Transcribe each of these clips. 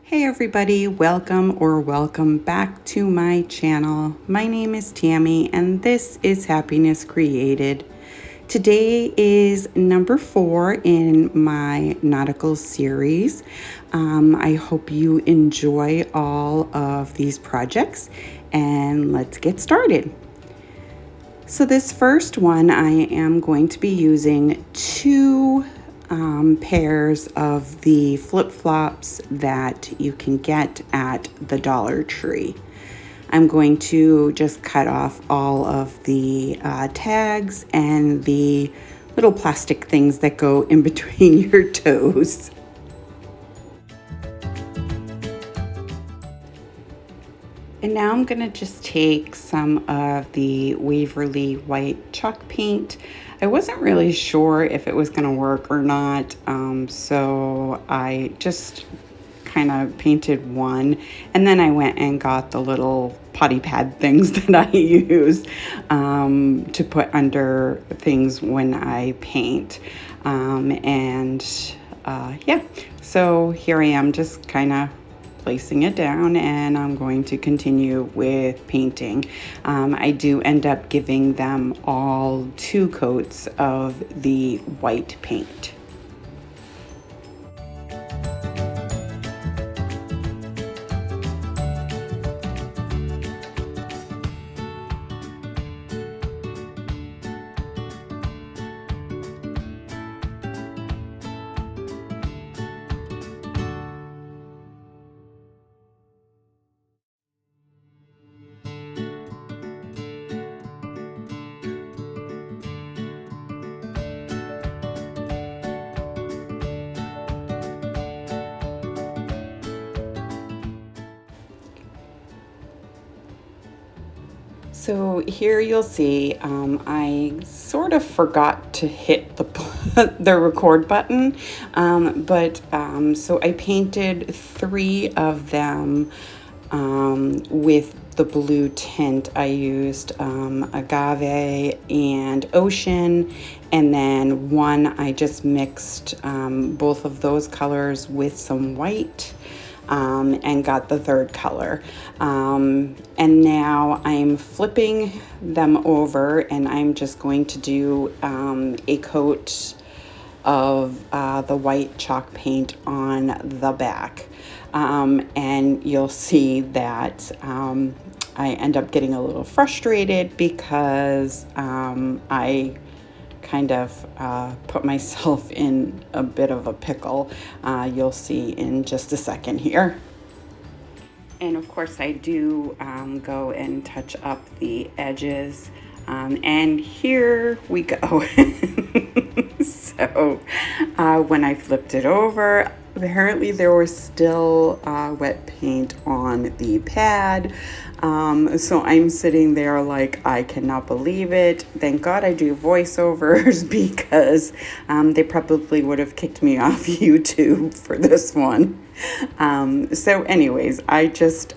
Hey everybody, welcome back to my channel. My name is Tammy and this is Happiness Created. Today is number 4 in my Nautical series. I hope you enjoy all of these projects and let's get started. So this first one I am going to be using two pairs of the flip-flops that you can get at the Dollar Tree. I'm going to just cut off all of the tags and the little plastic things that go in between your toes. And now I'm going to just take some of the Waverly white chalk paint. I wasn't really sure if it was going to work or not, so I just kind of painted one, and then I went and got the little potty pad things that I use to put under things when I paint. Yeah, so here I am just kind of placing it down, and I'm going to continue with painting. I do end up giving them all 2 coats of the white paint. So here you'll see I sort of forgot to hit the record button, so I painted 3 of them with the blue tint. I used agave and ocean, and then one I just mixed both of those colors with some white. And got the 3rd color. And now I'm flipping them over, and I'm just going to do a coat of the white chalk paint on the back. And you'll see that I end up getting a little frustrated because I kind of put myself in a bit of a pickle. You'll see in just a second here. And of course I do go and touch up the edges, and here we go. So when I flipped it over, apparently there was still wet paint on the pad. So I'm sitting there like, I cannot believe it. Thank God I do voiceovers because they probably would have kicked me off YouTube for this one. So anyways, I just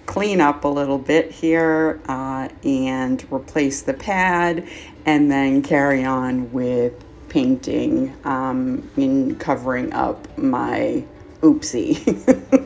clean up a little bit here and replace the pad, and then carry on with painting and covering up my oopsie.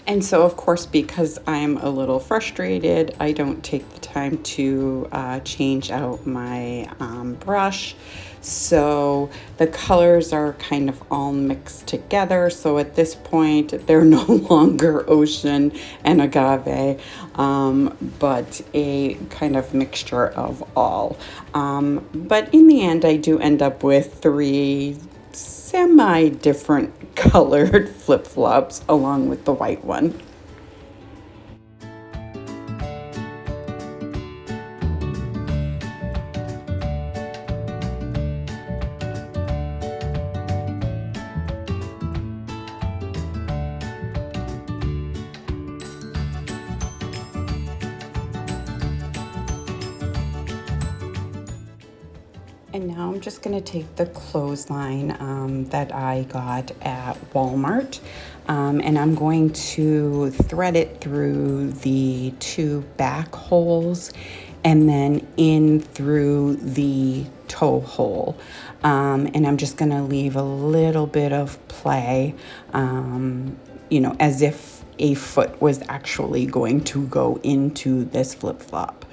And so, of course, because I'm a little frustrated, I don't take the time to change out my brush. So the colors are kind of all mixed together. So at this point, they're no longer ocean and agave, but a kind of mixture of all. But in the end, I do end up with 3 semi-different colored flip-flops along with the white one. And now I'm just going to take the clothesline that I got at Walmart, and I'm going to thread it through the two back holes and then in through the toe hole. And I'm just going to leave a little bit of play, as if a foot was actually going to go into this flip-flop.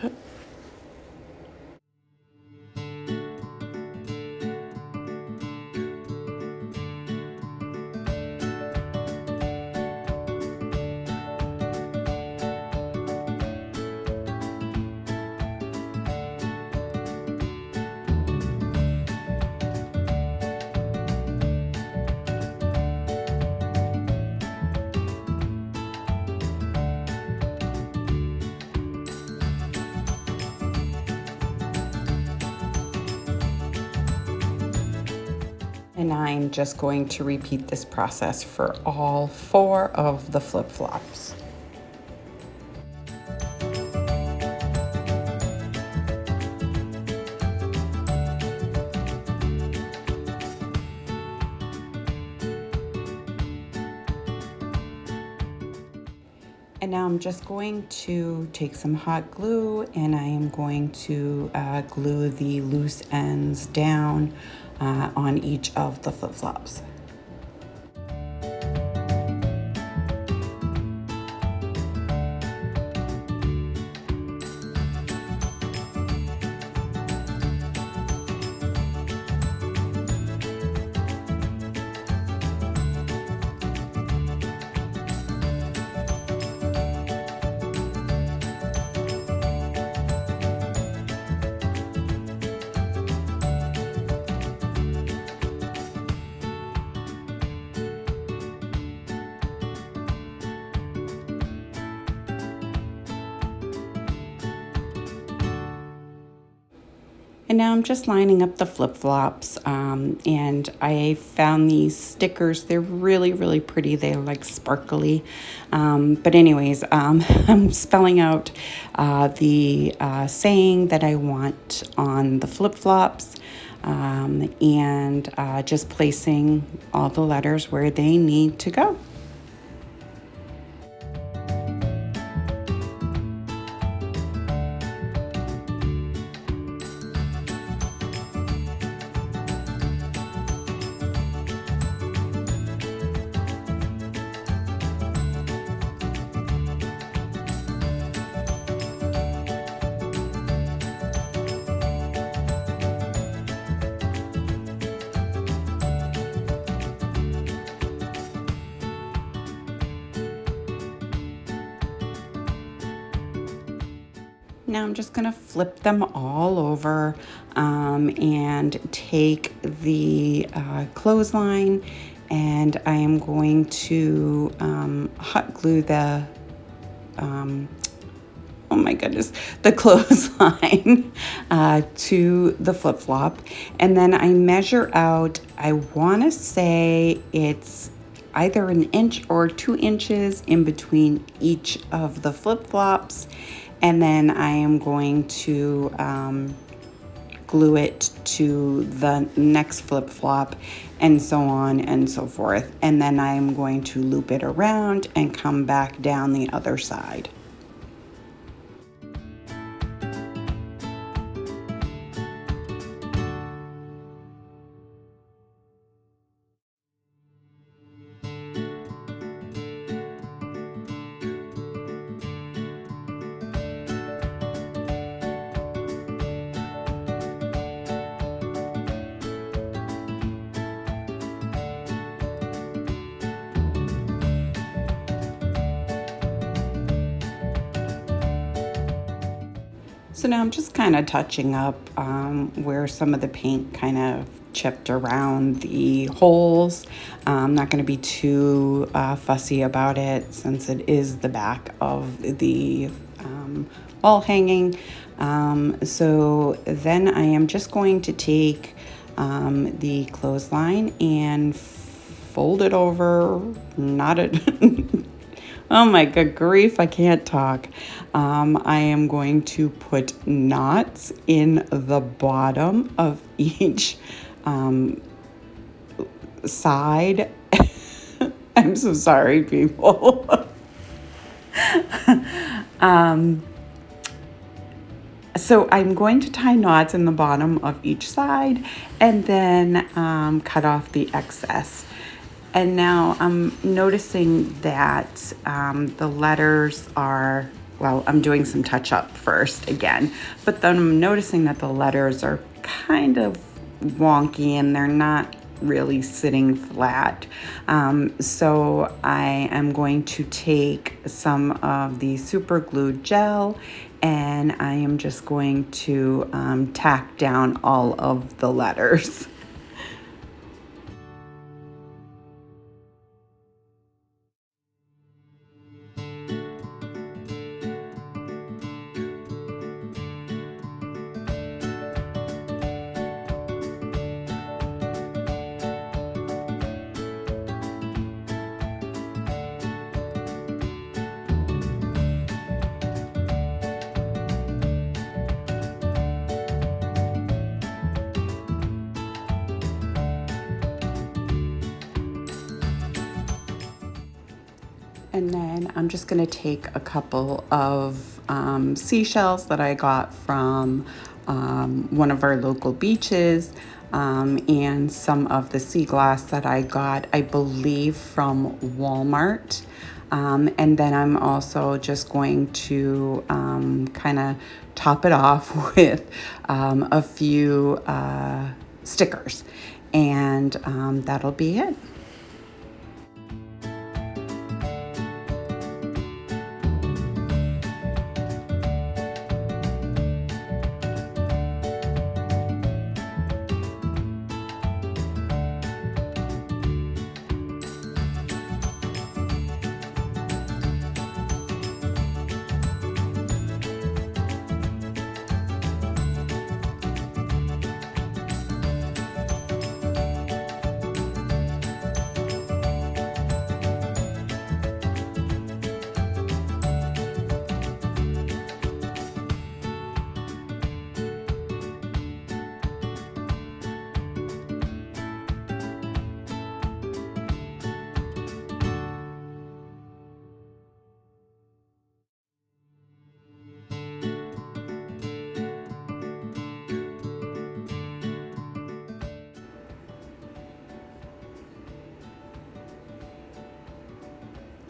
And I'm just going to repeat this process for all 4 of the flip-flops. And now I'm just going to take some hot glue and I am going to glue the loose ends down on each of the flip-flops. And now I'm just lining up the flip-flops, and I found these stickers. They're really, really pretty. They're like sparkly. But anyways, I'm spelling out the saying that I want on the flip-flops, and just placing all the letters where they need to go. Now I'm just going to flip them all over and take the clothesline, and I am going to hot glue the, oh my goodness, the clothesline to the flip-flop. And then I measure out, I want to say it's either 1 inch or 2 inches in between each of the flip-flops. And then I am going to glue it to the next flip-flop and so on and so forth. And then I am going to loop it around and come back down the other side. So now I'm just kind of touching up where some of the paint kind of chipped around the holes. I'm not going to be too fussy about it since it is the back of the wall hanging. So then I am just going to take the clothesline and fold it over, knot it Oh my good grief, I can't talk. I am going to put knots in the bottom of each side. I'm so sorry, people. So I'm going to tie knots in the bottom of each side and then cut off the excess. And now I'm noticing that the letters are, well, I'm doing some touch up first again, but then I'm noticing that the letters are kind of wonky and they're not really sitting flat. So I am going to take some of the super glue gel and I am just going to tack down all of the letters. And then I'm just going to take a couple of seashells that I got from one of our local beaches and some of the sea glass that I got, I believe, from Walmart. And then I'm also just going to kind of top it off with a few stickers. And that'll be it.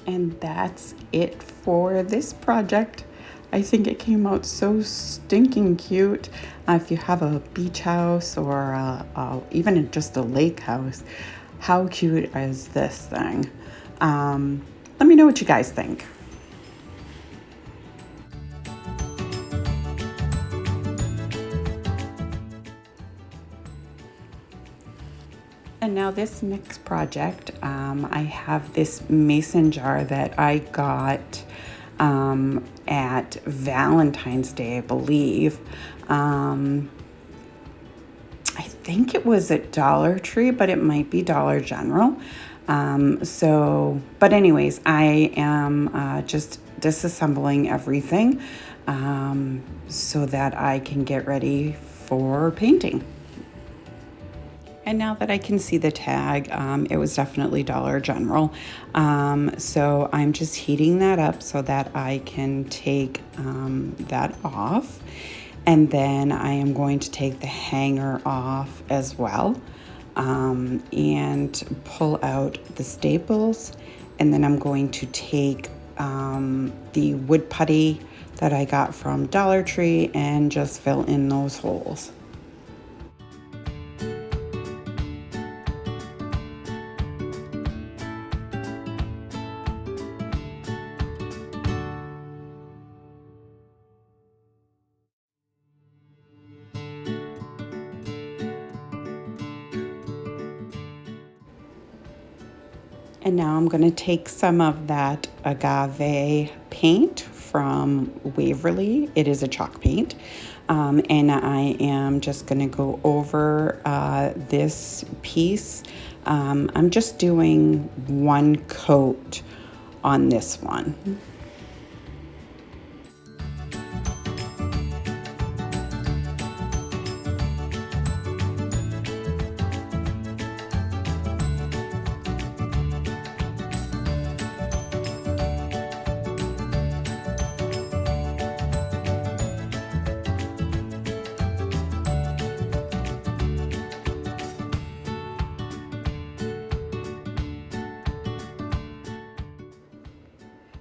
And that's it for this project. I think it came out so stinking cute. If you have a beach house or even just a lake house, how cute is this thing? Let me know what you guys think. And now this next project, I have this mason jar that I got at Valentine's Day, I believe. I think it was at Dollar Tree, but it might be Dollar General. But anyways, I am just disassembling everything so that I can get ready for painting. And now that I can see the tag, it was definitely Dollar General. So I'm just heating that up so that I can take that off. And then I am going to take the hanger off as well and pull out the staples. And then I'm going to take the wood putty that I got from Dollar Tree and just fill in those holes. And now I'm going to take some of that agave paint from Waverly. It is a chalk paint. And I am just going to go over this piece. I'm just doing one coat on this one.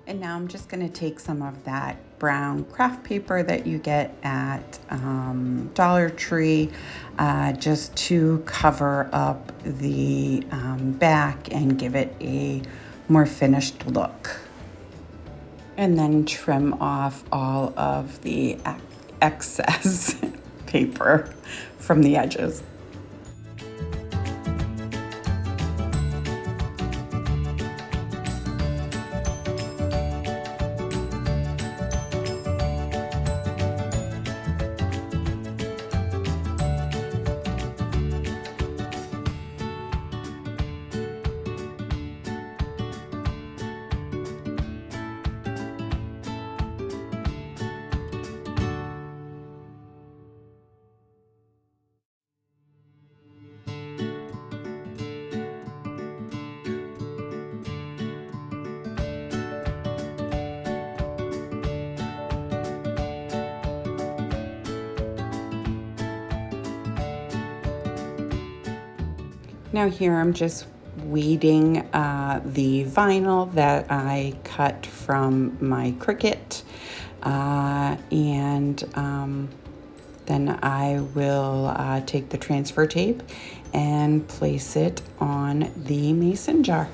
And now I'm just going to take some of that brown craft paper that you get at Dollar Tree just to cover up the back and give it a more finished look. And then trim off all of the excess paper from the edges. Now here I'm just weeding the vinyl that I cut from my Cricut, and then I will take the transfer tape and place it on the mason jar.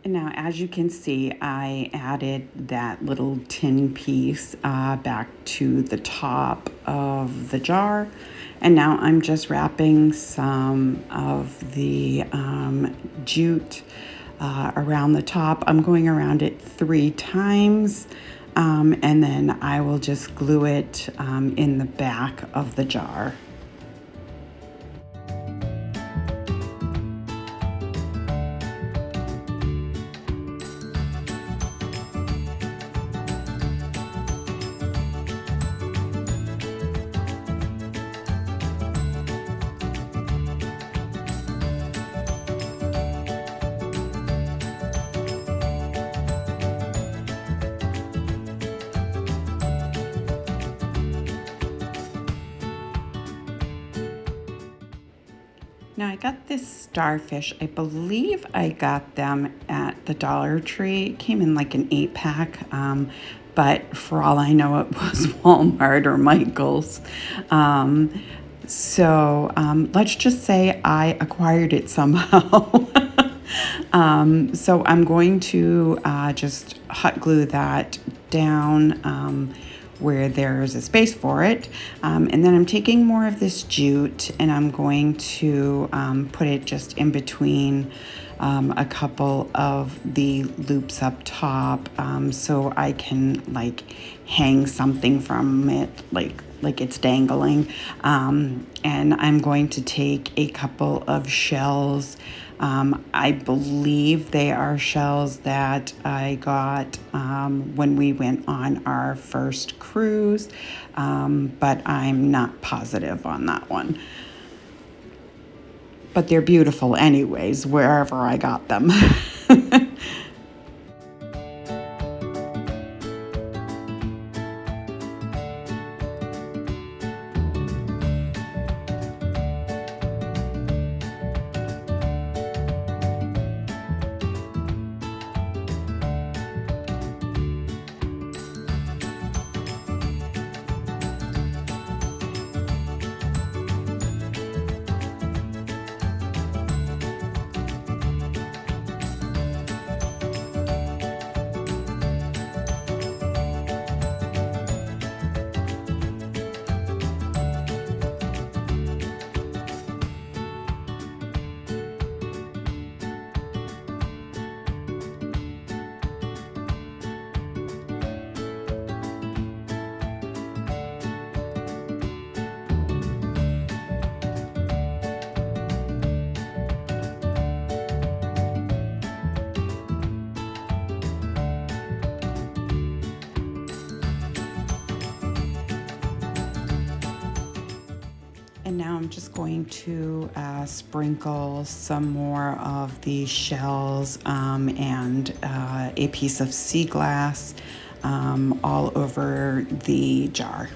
And now, as you can see, I added that little tin piece back to the top of the jar. And now I'm just wrapping some of the jute around the top. I'm going around it 3 times, and then I will just glue it in the back of the jar. Now I got this starfish. I believe I got them at the Dollar Tree. It came in like an 8-pack, but for all I know, it was Walmart or Michael's. So let's just say I acquired it somehow. So I'm going to just hot glue that down where there's a space for it. And then I'm taking more of this jute and I'm going to put it just in between a couple of the loops up top, so I can like hang something from it, like like it's dangling. And I'm going to take a couple of shells. I believe they are shells that I got when we went on our first cruise, but I'm not positive on that one. But they're beautiful anyways, wherever I got them. And now I'm just going to sprinkle some more of the shells and a piece of sea glass all over the jar.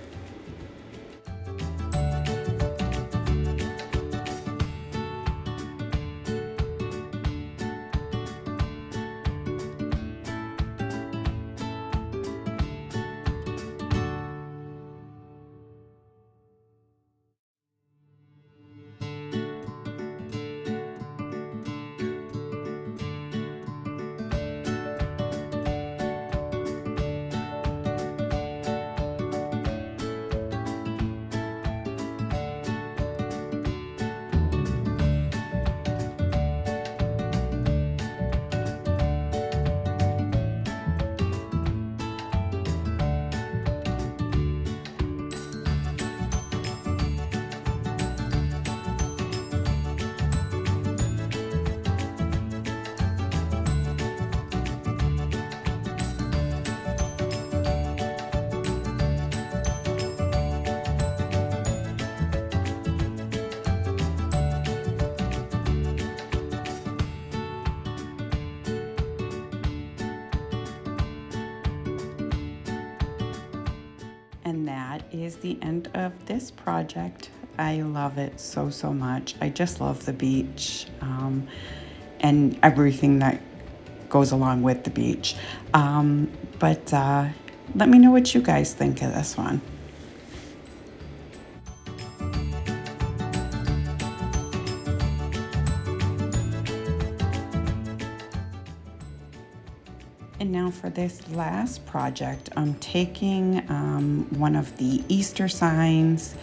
And that is the end of this project. I love it so, so much. I just love the beach and everything that goes along with the beach. But let me know what you guys think of this one. And now for this last project, I'm taking one of the Easter signs,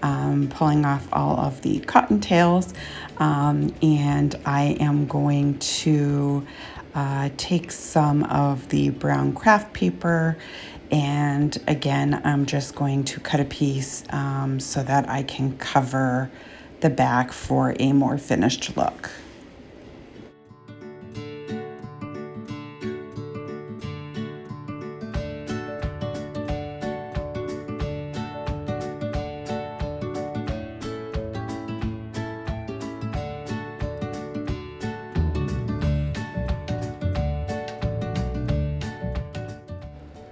pulling off all of the cottontails, and I am going to take some of the brown craft paper, and again, I'm just going to cut a piece so that I can cover the back for a more finished look.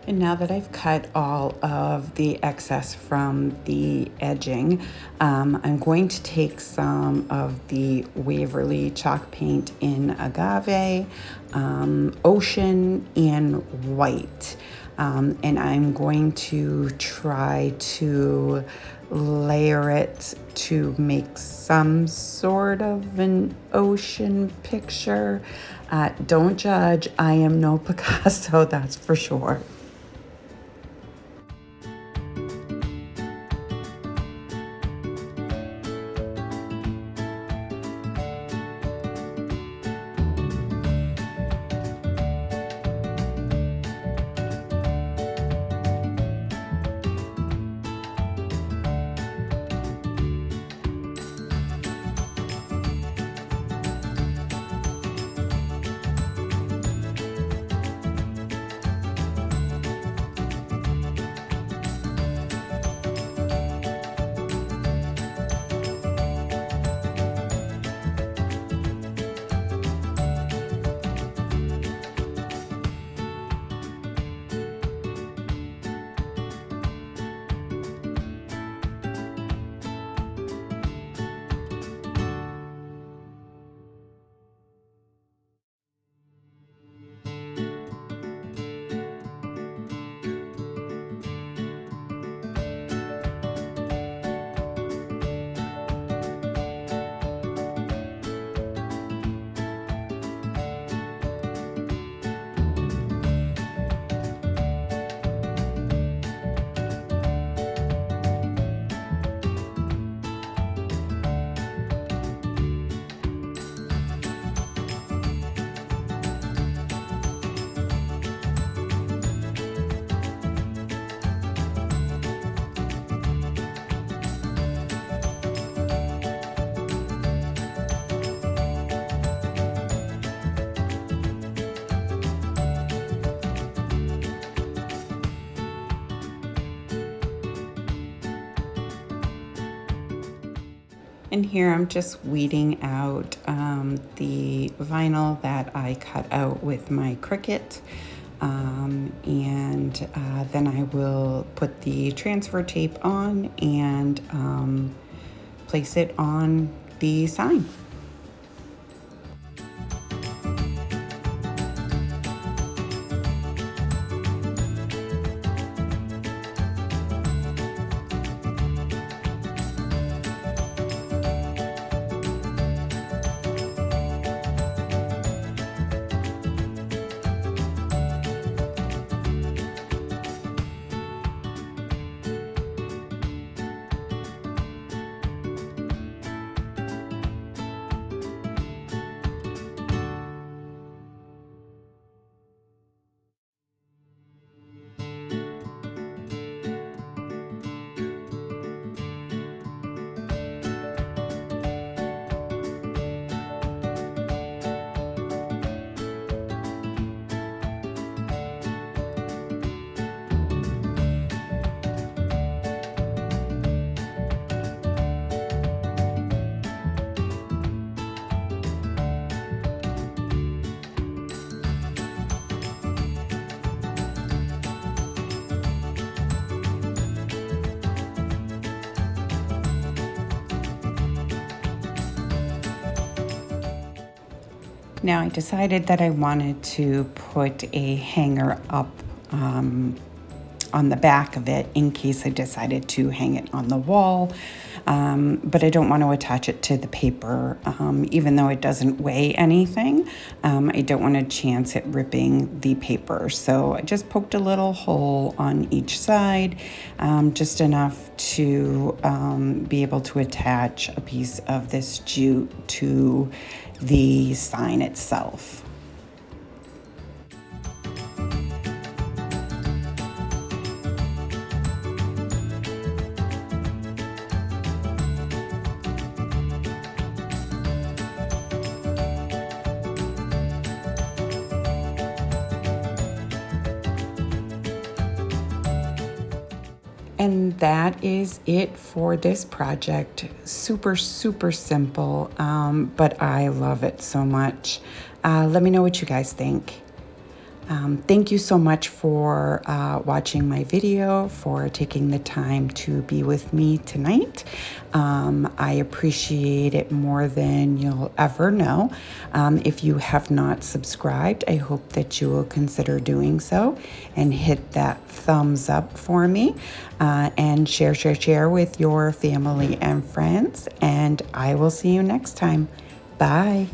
And now that I've cut all of the excess from the edging, I'm going to take some of the Waverly chalk paint in Agave, Ocean, and White. And I'm going to try to layer it to make some sort of an ocean picture. Don't judge, I am no Picasso, that's for sure. And here I'm just weeding out the vinyl that I cut out with my Cricut. And then I will put the transfer tape on and place it on the sign. Now I decided that I wanted to put a hanger up on the back of it in case I decided to hang it on the wall. But I don't want to attach it to the paper, even though it doesn't weigh anything. I don't want to chance it ripping the paper. So I just poked a little hole on each side, just enough to be able to attach a piece of this jute to the sign itself. And that is it for this project. Super, super simple, but I love it so much. Let me know what you guys think. Thank you so much for watching my video, for taking the time to be with me tonight. I appreciate it more than you'll ever know. If you have not subscribed, I hope that you will consider doing so and hit that thumbs up for me, and share with your family and friends. And I will see you next time. Bye.